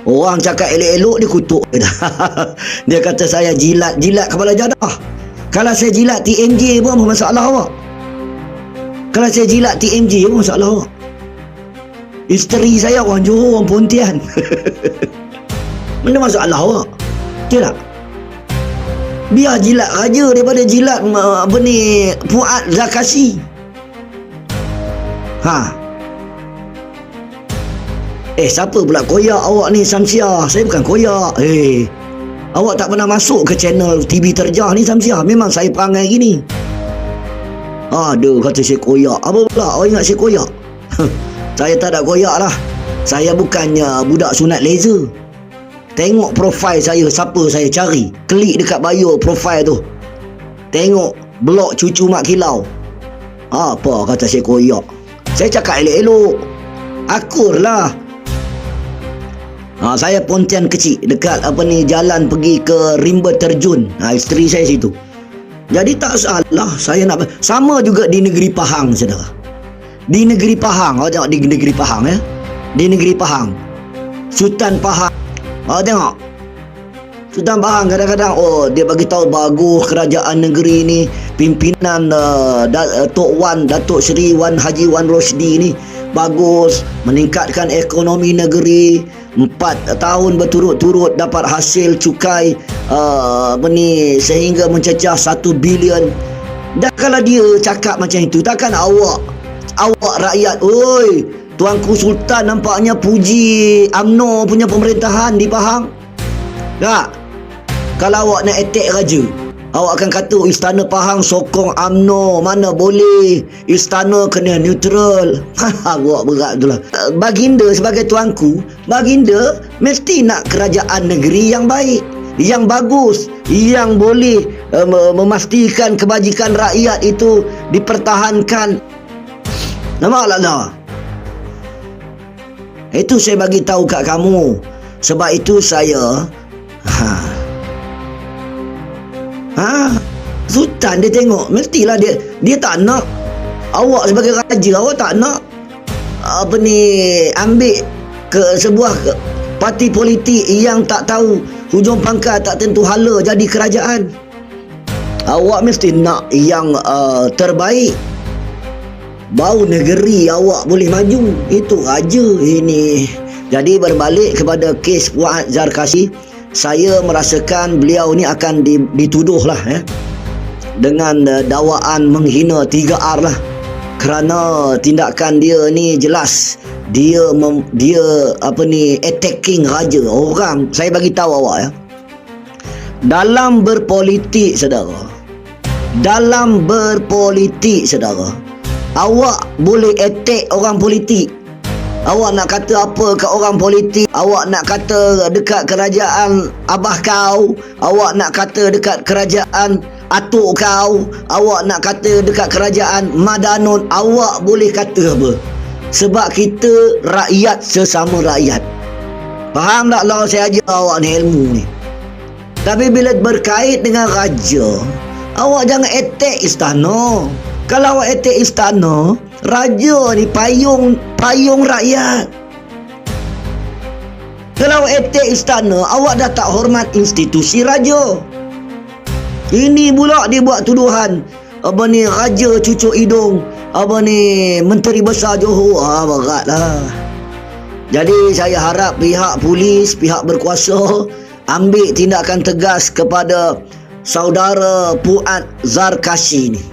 Orang cakap elok-elok dia kutuk. Dia kata saya jilat kepala jadah. Kalau saya jilat TMJ pun apa masalah awak? Kalau saya jilat TMJ pun masalah awak? Isteri saya orang Johor, orang Pontian. Mana masalah awak? Betul tak? Biar jilat raja daripada jilat Fuad Zarkasi. Siapa pula koyak awak ni, Samsiah? Saya bukan koyak. Awak tak pernah masuk ke channel TV Terjah ni, Samsiah. Memang saya perangai gini. Ada kata saya koyak. Apa pula awak ingat saya koyak? Saya tak ada koyak lah. Saya bukannya budak sunat laser. Tengok profil saya, siapa saya cari. Klik dekat bio profil tu. Tengok blog cucu Mak Kilau. Apa kata saya koyak? Saya cakap elok-elok. Akur lah. Saya Pontian kecil dekat jalan pergi ke rimba terjun. Isteri saya situ. Jadi tak salah saya nak. Sama juga di negeri Pahang, saudara. Di negeri Pahang, awak tengok di negeri Pahang ya. Di negeri Pahang, Sultan Pahang. Awak tengok Sultan Pahang kadang-kadang dia bagi tahu bagus kerajaan negeri ni, pimpinan Tok Wan, Datuk Seri Wan Haji Wan Rosdi ni bagus, meningkatkan ekonomi negeri. 4 tahun berturut-turut dapat hasil cukai sehingga mencecah 1 bilion. Dan kalau dia cakap macam itu, takkan awak rakyat, oi, Tuanku Sultan nampaknya puji UMNO punya pemerintahan di Pahang. Tak? Kalau awak nak attack raja, awak akan kata Istana Pahang sokong UMNO. Mana boleh, istana kena neutral. Awak berat tu lah. Baginda sebagai tuanku, baginda mesti nak kerajaan negeri yang baik, yang bagus, yang boleh memastikan kebajikan rakyat itu dipertahankan. Nampak tak? Itu saya bagi tahu kat kamu. Sebab itu saya Sultan dia tengok, mestilah dia tak nak awak sebagai raja, awak tak nak ambil ke sebuah parti politik yang tak tahu hujung pangkal, tak tentu hala jadi kerajaan. Awak mesti nak yang terbaik, bau negeri awak boleh maju. Itu raja ini. Jadi berbalik kepada kes Fuad Zarkasi, saya merasakan beliau ni akan dituduh lah dengan dakwaan menghina 3R lah. Kerana tindakan dia ni jelas dia attacking raja. Orang, saya bagi tahu awak dalam berpolitik saudara, awak boleh attack orang politik. Awak nak kata apa kat orang politik, awak nak kata dekat kerajaan abah kau, awak nak kata dekat kerajaan atuk kau, awak nak kata dekat kerajaan Madanon, awak boleh kata apa? Sebab kita rakyat sesama rakyat. Faham tak lah saya ajar awak ni ilmu ni? Tapi bila berkait dengan raja, awak jangan attack istana. Kalau awak attack istana, raja ni payung rakyat. Kalau awak attack istana, awak dah tak hormat institusi raja. Ini pula dia buat tuduhan raja cucuk hidung Menteri Besar Johor. Beratlah. Jadi saya harap pihak polis, pihak berkuasa ambil tindakan tegas kepada saudara Fuad Zarkasi ni.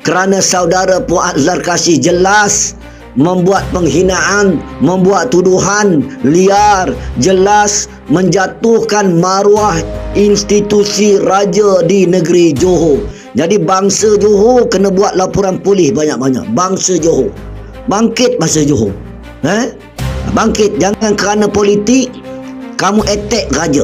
Kerana saudara Fuad Zarkasi jelas membuat penghinaan, membuat tuduhan liar, jelas menjatuhkan maruah institusi raja di negeri Johor. Jadi bangsa Johor kena buat laporan polis banyak-banyak. Bangsa Johor bangkit, bangsa Johor bangkit. Jangan kerana politik kamu attack raja.